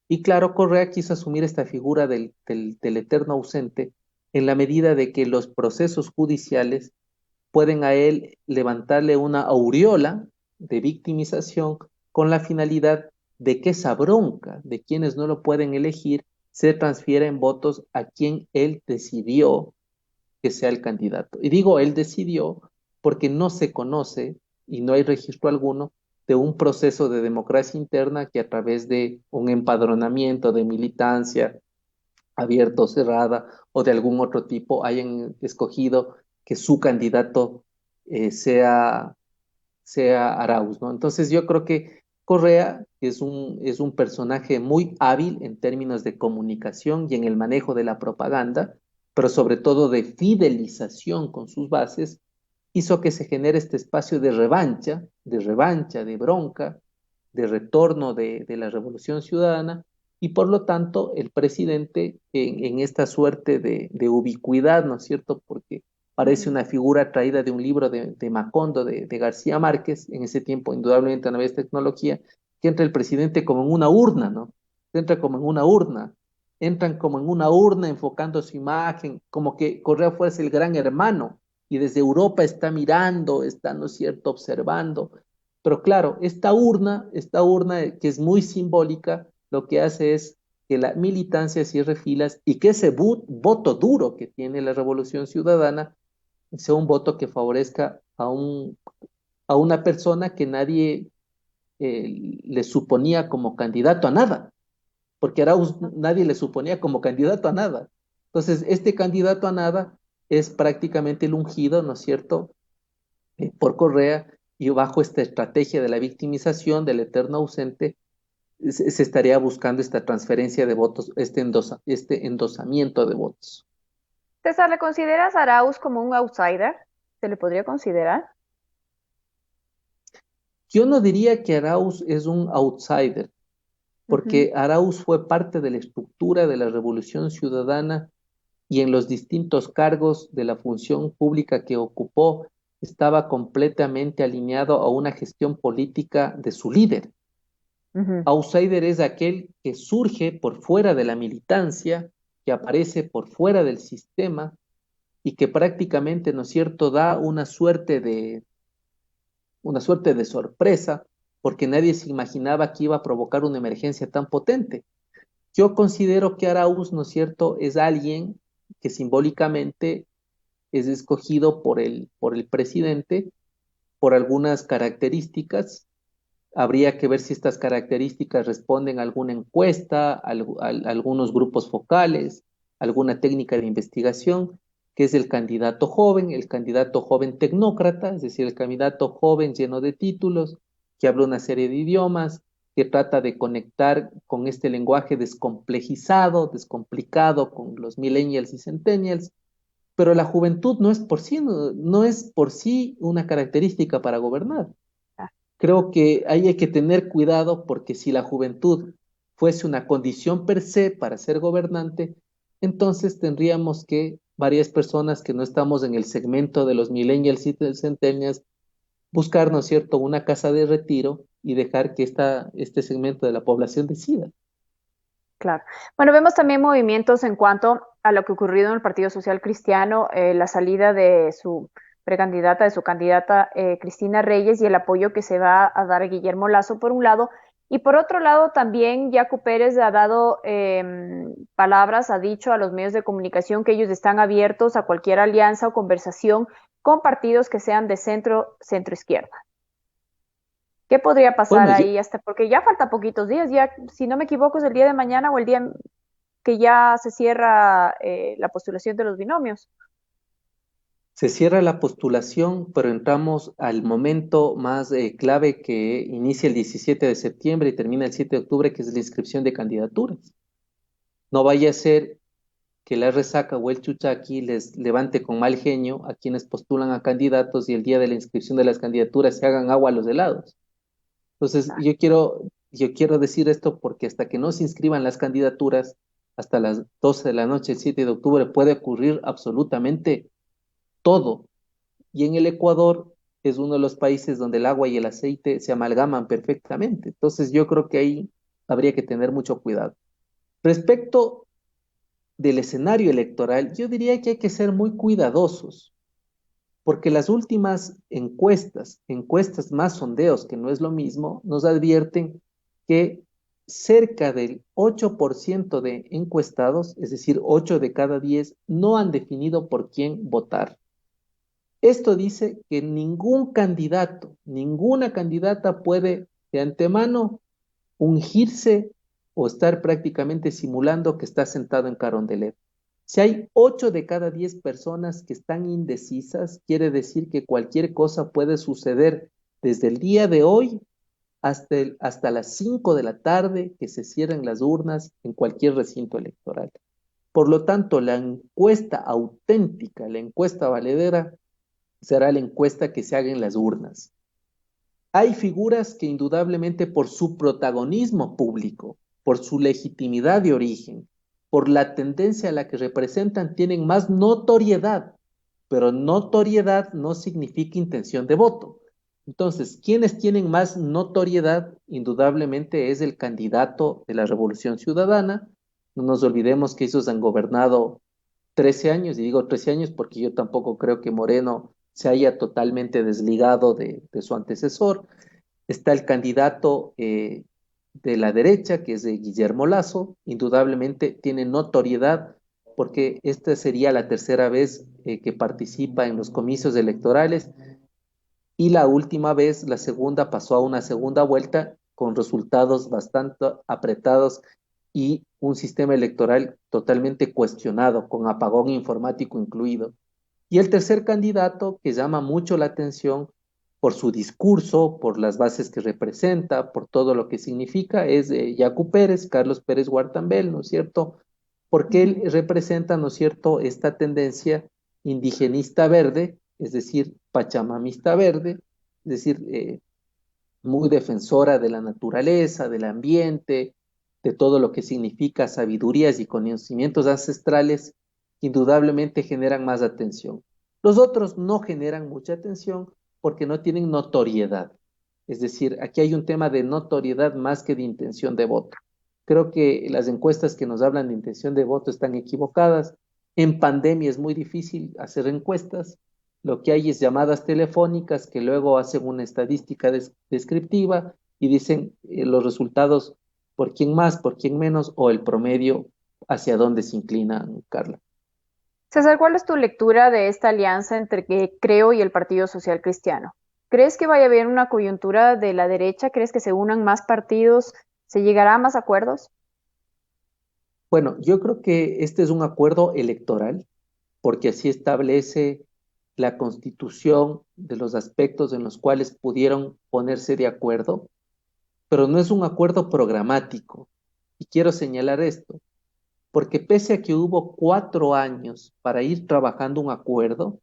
Correa quiso asumir esta figura del eterno ausente en la medida de que los procesos judiciales pueden a él levantarle una aureola de victimización con la finalidad de que esa bronca de quienes no lo pueden elegir se transfiera en votos a quien él decidió que sea el candidato. Y digo él decidió porque no se conoce y no hay registro alguno de un proceso de democracia interna que a través de un empadronamiento de militancia abierta o cerrada o de algún otro tipo hayan escogido que su candidato sea Arauz, ¿no? Entonces yo creo que Correa es un personaje muy hábil en términos de comunicación y en el manejo de la propaganda, pero sobre todo de fidelización con sus bases, hizo que se genere este espacio de bronca, de retorno de la revolución ciudadana, y por lo tanto el presidente en esta suerte de ubicuidad, ¿no es cierto? Porque parece Ujú. una figura traída de un libro de Macondo, de García Márquez, en ese tiempo indudablemente no había tecnología, que entra el presidente como en una urna, ¿no? Entra como en una urna, entran como en una urna enfocando su imagen, como que Correa fuese el gran hermano y desde Europa está mirando, está, ¿no es cierto?, observando. Pero claro, esta urna que es muy simbólica, lo que hace es que la militancia cierre filas y que ese voto duro que tiene la Revolución Ciudadana sea un voto que favorezca a una persona que nadie le suponía como candidato a nada, porque Arauz nadie le suponía como candidato a nada. Entonces, este candidato a nada es prácticamente el ungido, ¿no es cierto?, por Correa, y bajo esta estrategia de la victimización del eterno ausente, se estaría buscando esta transferencia de votos, este endosamiento de votos. César, ¿le consideras a Arauz como un outsider? ¿Se le podría considerar? Yo no diría que Arauz es un outsider, Ujú. porque Arauz fue parte de la estructura de la Revolución Ciudadana y en los distintos cargos de la función pública que ocupó estaba completamente alineado a una gestión política de su líder. Ujú. Outsider es aquel que surge por fuera de la militancia, que aparece por fuera del sistema y que prácticamente, ¿no es cierto?, da una suerte de sorpresa, porque nadie se imaginaba que iba a provocar una emergencia tan potente. Yo considero que Arauz, ¿no es cierto?, es alguien que simbólicamente es escogido por el presidente por algunas características. Habría que ver si estas características responden a alguna encuesta, algunos grupos focales, alguna técnica de investigación, que es el candidato joven tecnócrata, es decir, el candidato joven lleno de títulos, que habla una serie de idiomas, que trata de conectar con este lenguaje descomplejizado, descomplicado con los millennials y centennials, pero la juventud no es por sí una característica para gobernar. Ah, Creo que ahí hay que tener cuidado porque si la juventud fuese una condición per se para ser gobernante, entonces tendríamos que varias personas que no estamos en el segmento de los millennials y de centennials buscar, ¿no es cierto?, una casa de retiro y dejar que este segmento de la población decida. claro. Bueno, vemos también movimientos en cuanto a lo que ha ocurrido en el Partido Social Cristiano, la salida de su precandidata, de su candidata Cristina Reyes y el apoyo que se va a dar a Guillermo Lazo por un lado. Y por otro lado, también Yacu Pérez ha dado palabras, ha dicho a los medios de comunicación que ellos están abiertos a cualquier alianza o conversación con partidos que sean de centro izquierda. ¿Qué podría pasar Bueno, ahí hasta? Porque ya falta poquitos días, ya, si no me equivoco, es el día de mañana o el día que ya se cierra la postulación de los binomios. se cierra la postulación, pero entramos al momento más clave que inicia el 17 de septiembre y termina el 7 de octubre, que es la inscripción de candidaturas. No vaya a ser que la resaca o el chuchaqui les levante con mal genio a quienes postulan a candidatos y el día de la inscripción de las candidaturas se hagan agua a los helados. Entonces, Ah, yo quiero decir esto porque hasta que no se inscriban las candidaturas, hasta las 12 de la noche, el 7 de octubre, puede ocurrir absolutamente todo. Y en el Ecuador es uno de los países donde el agua y el aceite se amalgaman perfectamente. Entonces, yo creo que ahí habría que tener mucho cuidado. Respecto del escenario electoral, yo diría que hay que ser muy cuidadosos, porque las últimas encuestas más sondeos, que no es lo mismo, nos advierten que cerca del 8% de encuestados, es decir, 8 de cada 10, no han definido por quién votar. Esto dice que ningún candidato, ninguna candidata puede de antemano ungirse o estar prácticamente simulando que está sentado en Carondelet. Si hay 8 de cada 10 personas que están indecisas, quiere decir que cualquier cosa puede suceder desde el día de hoy hasta las 5 de la tarde que se cierren las urnas en cualquier recinto electoral. Por lo tanto, la encuesta auténtica, la encuesta valedera, será la encuesta que se haga en las urnas. Hay figuras que indudablemente por su protagonismo público, por su legitimidad de origen, por la tendencia a la que representan, tienen más notoriedad, pero notoriedad no significa intención de voto. Entonces, quienes tienen más notoriedad, indudablemente es el candidato de la Revolución Ciudadana. No nos olvidemos que ellos han gobernado 13 años, y digo 13 años porque yo tampoco creo que Moreno se haya totalmente desligado de su antecesor. Está el candidato de la derecha, que es de Guillermo Lasso, indudablemente tiene notoriedad porque esta sería la tercera vez que participa en los comicios electorales y la última vez, la segunda, pasó a una segunda vuelta con resultados bastante apretados y un sistema electoral totalmente cuestionado, con apagón informático incluido. Y el tercer candidato que llama mucho la atención por su discurso, por las bases que representa, por todo lo que significa, es Yacu Pérez, Carlos Pérez Guartambel, ¿no es cierto? Porque él representa, ¿no es cierto?, esta tendencia indigenista verde, es decir, pachamamista verde, es decir, muy defensora de la naturaleza, del ambiente, de todo lo que significa sabidurías y conocimientos ancestrales, indudablemente generan más atención. Los otros no generan mucha atención porque no tienen notoriedad. Es decir, aquí hay un tema de notoriedad más que de intención de voto. Creo que las encuestas que nos hablan de intención de voto están equivocadas. En pandemia es muy difícil hacer encuestas. Lo que hay es llamadas telefónicas que luego hacen una estadística descriptiva y dicen los resultados por quién más, por quién menos o el promedio hacia dónde se inclinan, Carla. César, ¿cuál es tu lectura de esta alianza entre Creo y el Partido Social Cristiano? ¿Crees que vaya a haber una coyuntura de la derecha? ¿Crees que se unan más partidos? ¿Se llegará a más acuerdos? Bueno, yo creo que este es un acuerdo electoral porque así establece la constitución de los aspectos en los cuales pudieron ponerse de acuerdo, pero no es un acuerdo programático. Y quiero señalar esto, porque pese a que hubo 4 años para ir trabajando un acuerdo,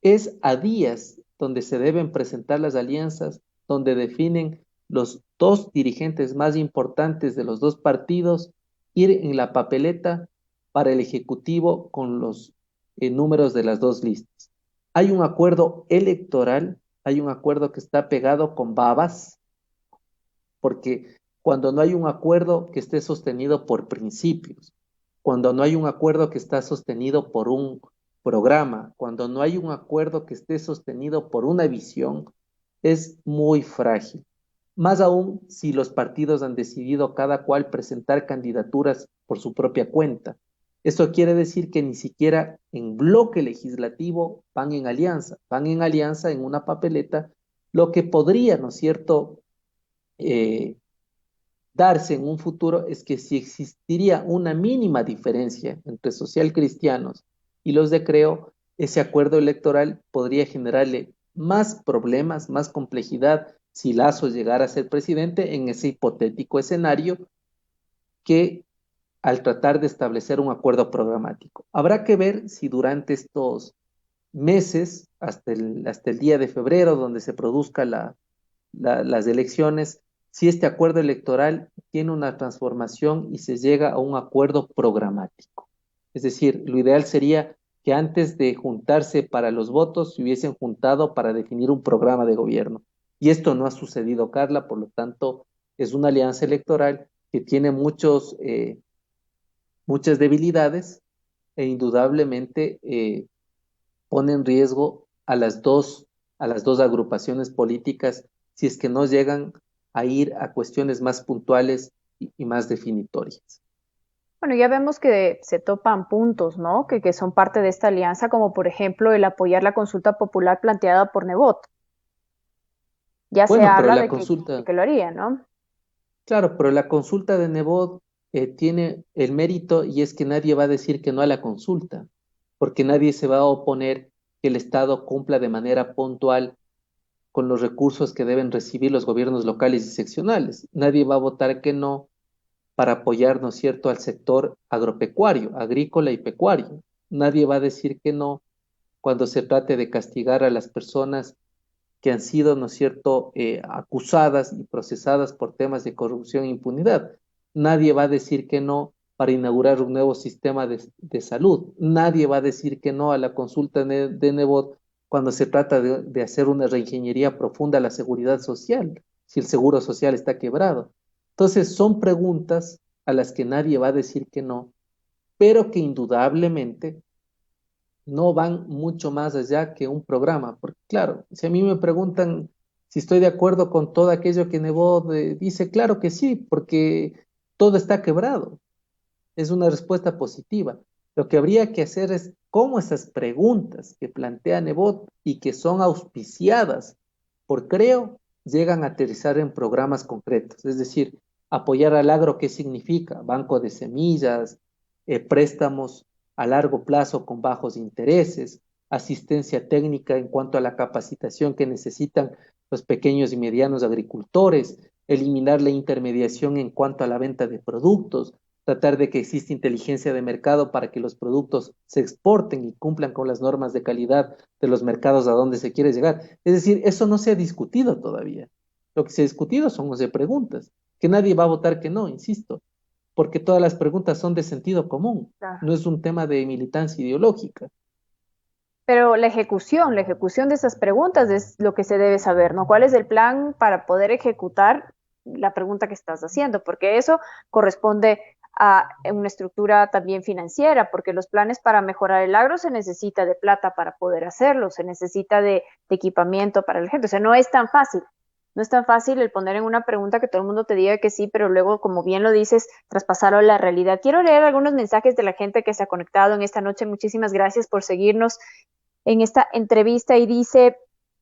es a días donde se deben presentar las alianzas, donde definen los dos dirigentes más importantes de los dos partidos, ir en la papeleta para el Ejecutivo con los números de las dos listas. Hay un acuerdo electoral, hay un acuerdo que está pegado con babas, porque cuando no hay un acuerdo que esté sostenido por principios, cuando no hay un acuerdo que está sostenido por un programa, cuando no hay un acuerdo que esté sostenido por una visión, es muy frágil. Más aún si los partidos han decidido cada cual presentar candidaturas por su propia cuenta. Esto quiere decir que ni siquiera en bloque legislativo van en alianza en una papeleta, lo que podría, ¿no es cierto?, eh, darse en un futuro es que si existiría una mínima diferencia entre social cristianos y los de Creo, ese acuerdo electoral podría generarle más problemas, más complejidad si Lazo llegara a ser presidente en ese hipotético escenario que al tratar de establecer un acuerdo programático. Habrá que ver si durante estos meses, hasta el día de febrero, donde se produzcan las elecciones, si este acuerdo electoral tiene una transformación y se llega a un acuerdo programático. Es decir, lo ideal sería que antes de juntarse para los votos se hubiesen juntado para definir un programa de gobierno. Y esto no ha sucedido, Carla, por lo tanto, es una alianza electoral que tiene muchas debilidades e indudablemente pone en riesgo a las dos agrupaciones políticas si es que no llegan a ir a cuestiones más puntuales y más definitorias. Bueno, ya vemos que se topan puntos, ¿no? Que son parte de esta alianza, como por ejemplo el apoyar la consulta popular planteada por Nebot. Ya se Bueno, pero habla la de consulta, que lo haría, ¿no? claro, pero la consulta de Nebot tiene el mérito y es que nadie va a decir que no a la consulta, porque nadie se va a oponer que el Estado cumpla de manera puntual con los recursos que deben recibir los gobiernos locales y seccionales. Nadie va a votar que no para apoyar, ¿no es cierto?, al sector agropecuario, agrícola y pecuario. Nadie va a decir que no cuando se trate de castigar a las personas que han sido, ¿no es cierto?, acusadas y procesadas por temas de corrupción e impunidad. Nadie va a decir que no para inaugurar un nuevo sistema de salud. Nadie va a decir que no a la consulta de Nebot cuando se trata de hacer una reingeniería profunda a la seguridad social, si el seguro social está quebrado. Entonces, son preguntas a las que nadie va a decir que no, pero que indudablemente no van mucho más allá que un programa. Porque claro, si a mí me preguntan si estoy de acuerdo con todo aquello que Nebot dice, claro que sí, porque todo está quebrado. Es una respuesta positiva. Lo que habría que hacer es cómo esas preguntas que plantea Nebot y que son auspiciadas por Creo llegan a aterrizar en programas concretos. Es decir, apoyar al agro, ¿qué significa? Banco de semillas, préstamos a largo plazo con bajos intereses, asistencia técnica en cuanto a la capacitación que necesitan los pequeños y medianos agricultores, eliminar la intermediación en cuanto a la venta de productos, tratar de que exista inteligencia de mercado para que los productos se exporten y cumplan con las normas de calidad de los mercados a donde se quiere llegar. Es decir, eso no se ha discutido todavía. Lo que se ha discutido son 11 preguntas, que nadie va a votar que no, insisto, porque todas las preguntas son de sentido común, Claro. no es un tema de militancia ideológica. Pero la ejecución de esas preguntas es lo que se debe saber, ¿no? ¿Cuál es el plan para poder ejecutar la pregunta que estás haciendo? Porque eso corresponde a una estructura también financiera, porque los planes para mejorar el agro se necesita de plata para poder hacerlo, se necesita de equipamiento para la gente. O sea, no es tan fácil. No es tan fácil el poner en una pregunta que todo el mundo te diga que sí, pero luego, como bien lo dices, traspasarlo a la realidad. Quiero leer algunos mensajes de la gente que se ha conectado en esta noche. Muchísimas gracias por seguirnos en esta entrevista y dice,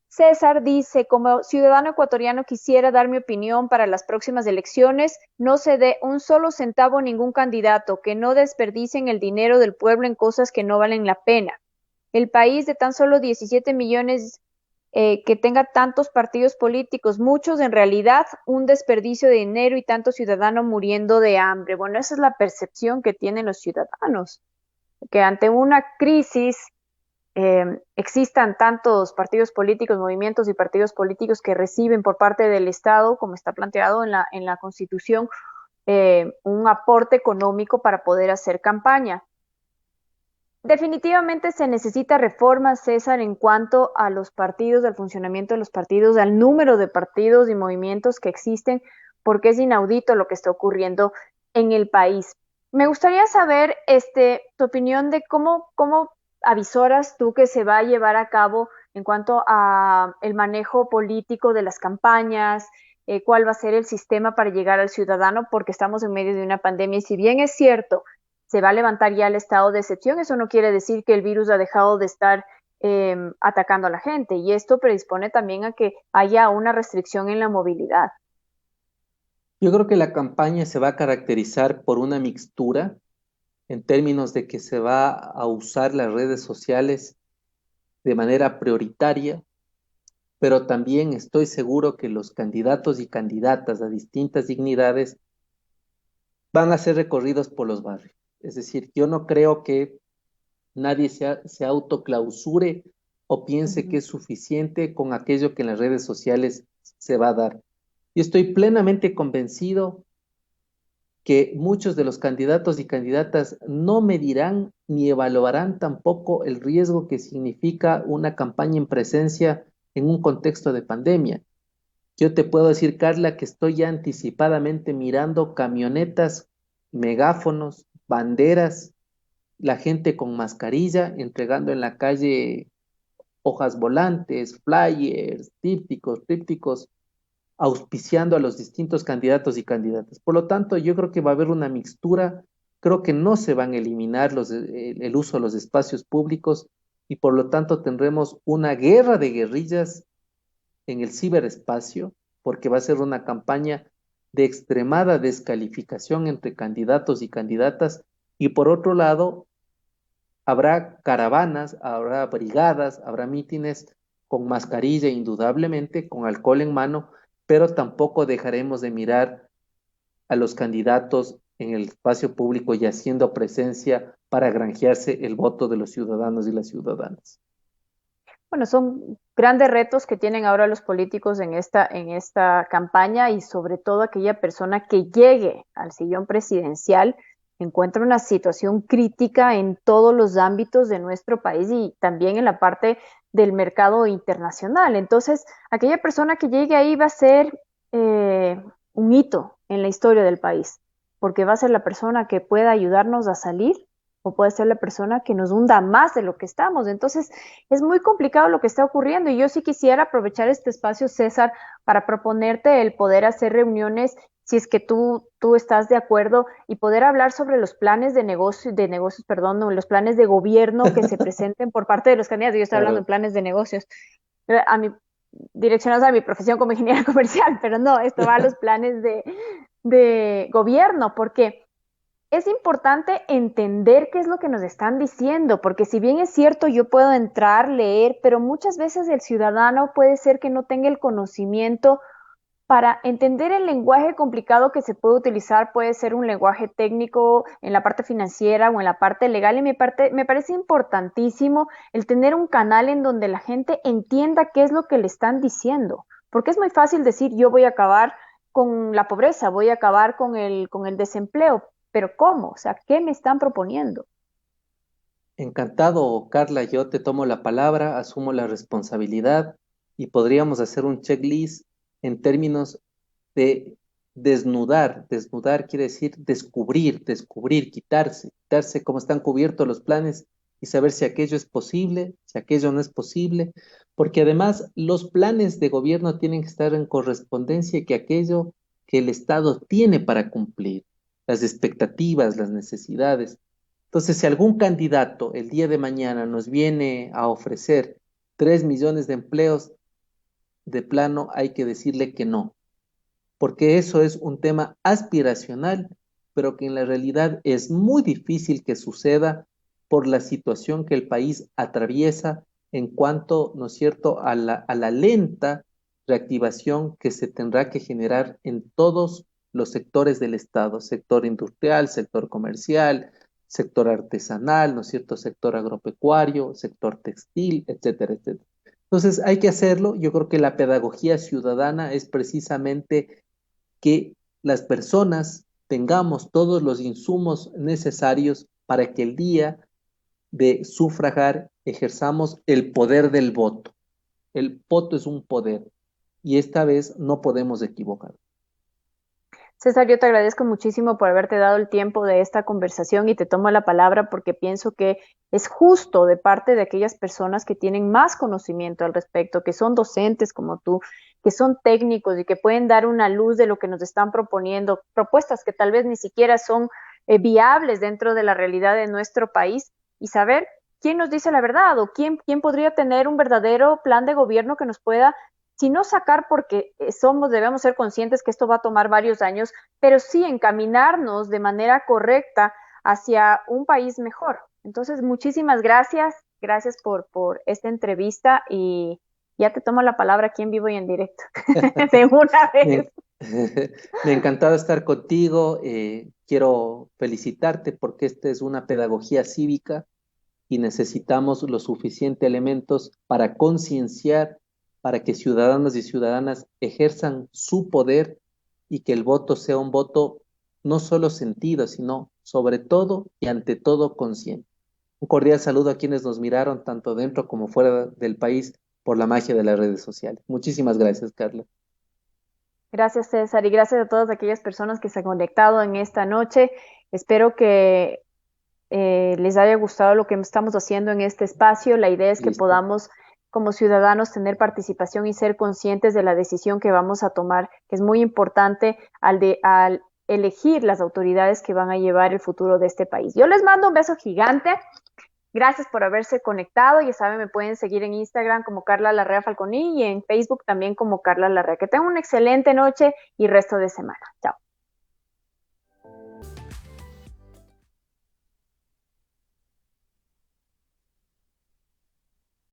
César dice, como ciudadano ecuatoriano quisiera dar mi opinión para las próximas elecciones, no se dé un solo centavo a ningún candidato, que no desperdicien el dinero del pueblo en cosas que no valen la pena. El país de tan solo 17 millones que tenga tantos partidos políticos, muchos en realidad un desperdicio de dinero y tanto ciudadano muriendo de hambre. Bueno, esa es la percepción que tienen los ciudadanos, que ante una crisis existan tantos partidos políticos, movimientos y partidos políticos que reciben por parte del Estado, como está planteado en la Constitución, un aporte económico para poder hacer campaña. Definitivamente se necesita reforma, César, en cuanto a los partidos, al funcionamiento de los partidos, al número de partidos y movimientos que existen, porque es inaudito lo que está ocurriendo en el país. Me gustaría saber tu opinión de cómo avisoras tú que se va a llevar a cabo en cuanto a el manejo político de las campañas, cuál va a ser el sistema para llegar al ciudadano, porque estamos en medio de una pandemia y si bien es cierto, se va a levantar ya el estado de excepción, eso no quiere decir que el virus ha dejado de estar atacando a la gente y esto predispone también a que haya una restricción en la movilidad. Yo creo que la campaña se va a caracterizar por una mixtura en términos de que se va a usar las redes sociales de manera prioritaria, pero también estoy seguro que los candidatos y candidatas a distintas dignidades van a ser recorridos por los barrios. Es decir, yo no creo que nadie se autoclausure o piense que Ujú. es suficiente con aquello que en las redes sociales se va a dar. Y estoy plenamente convencido que muchos de los candidatos y candidatas no medirán ni evaluarán tampoco el riesgo que significa una campaña en presencia en un contexto de pandemia. Yo te puedo decir, Carla, que estoy ya anticipadamente mirando camionetas, megáfonos, banderas, la gente con mascarilla, entregando en la calle hojas volantes, flyers, trípticos, auspiciando a los distintos candidatos y candidatas. Por lo tanto, yo creo que va a haber una mixtura creo que no se van a eliminar el uso de los espacios públicos y por lo tanto tendremos una guerra de guerrillas en el ciberespacio, porque va a ser una campaña de extremada descalificación entre candidatos y candidatas, y por otro lado, habrá caravanas, habrá brigadas, habrá mítines con mascarilla, indudablemente, con alcohol en mano, pero tampoco dejaremos de mirar a los candidatos en el espacio público y haciendo presencia para granjearse el voto de los ciudadanos y las ciudadanas. Bueno, son grandes retos que tienen ahora los políticos en esta campaña y sobre todo aquella persona que llegue al sillón presidencial encuentra una situación crítica en todos los ámbitos de nuestro país y también en la parte del mercado internacional. Entonces, aquella persona que llegue ahí va a ser un hito en la historia del país, porque va a ser la persona que pueda ayudarnos a salir o puede ser la persona que nos hunda más de lo que estamos. Entonces, es muy complicado lo que está ocurriendo y yo sí quisiera aprovechar este espacio, César, para proponerte el poder hacer reuniones, si es que tú estás de acuerdo, y poder hablar sobre los planes de negocios, perdón, no, los planes de gobierno que se presenten por parte de los candidatos. Yo estoy hablando de Claro. planes de negocios, a mi, direccionados a mi profesión como ingeniera comercial, pero no, esto va a los planes de gobierno, porque es importante entender qué es lo que nos están diciendo, porque si bien es cierto, yo puedo entrar, leer, pero muchas veces el ciudadano puede ser que no tenga el conocimiento para entender el lenguaje complicado que se puede utilizar. Puede ser un lenguaje técnico en la parte financiera o en la parte legal, y me parece importantísimo el tener un canal en donde la gente entienda qué es lo que le están diciendo, porque es muy fácil decir yo voy a acabar con la pobreza, voy a acabar con el desempleo, pero ¿cómo? O sea, ¿qué me están proponiendo? Encantado, Carla, yo te tomo la palabra, asumo la responsabilidad y podríamos hacer un checklist en términos de desnudar. Desnudar quiere decir descubrir, quitarse cómo están cubiertos los planes y saber si aquello es posible, si aquello no es posible, porque además los planes de gobierno tienen que estar en correspondencia que aquello que el Estado tiene para cumplir, las expectativas, las necesidades. Entonces, si algún candidato el día de mañana nos viene a ofrecer 3 millones de empleos, de plano hay que decirle que no, porque eso es un tema aspiracional, pero que en la realidad es muy difícil que suceda por la situación que el país atraviesa en cuanto, ¿no es cierto?, a la lenta reactivación que se tendrá que generar en todos los sectores del Estado, sector industrial, sector comercial, sector artesanal, ¿no es cierto?, sector agropecuario, sector textil, etcétera, etcétera. Entonces hay que hacerlo. Yo creo que la pedagogía ciudadana es precisamente que las personas tengamos todos los insumos necesarios para que el día de sufragar ejerzamos el poder del voto. El voto es un poder y esta vez no podemos equivocar. César, yo te agradezco muchísimo por haberte dado el tiempo de esta conversación y te tomo la palabra porque pienso que es justo de parte de aquellas personas que tienen más conocimiento al respecto, que son docentes como tú, que son técnicos y que pueden dar una luz de lo que nos están proponiendo, propuestas que tal vez ni siquiera son viables dentro de la realidad de nuestro país, y saber quién nos dice la verdad o quién podría tener un verdadero plan de gobierno que nos pueda, si no sacar, porque debemos ser conscientes que esto va a tomar varios años, pero sí encaminarnos de manera correcta hacia un país mejor. Entonces, muchísimas gracias, gracias por esta entrevista, y ya te tomo la palabra aquí en vivo y en directo, de una vez. Me, me ha encantado estar contigo. Quiero felicitarte porque esta es una pedagogía cívica y necesitamos los suficientes elementos para concienciar, para que ciudadanos y ciudadanas ejerzan su poder y que el voto sea un voto no solo sentido, sino sobre todo y ante todo consciente. Un cordial saludo a quienes nos miraron tanto dentro como fuera del país por la magia de las redes sociales. Muchísimas gracias, Carla. Gracias, César, y gracias a todas aquellas personas que se han conectado en esta noche. Espero que les haya gustado lo que estamos haciendo en este espacio. La idea es que Listo. podamos, como ciudadanos, tener participación y ser conscientes de la decisión que vamos a tomar, que es muy importante al elegir las autoridades que van a llevar el futuro de este país. Yo les mando un beso gigante. Gracias por haberse conectado. Ya saben, me pueden seguir en Instagram como Carla Larrea Falconi y en Facebook también como Carla Larrea. Que tengan una excelente noche y resto de semana. Chao.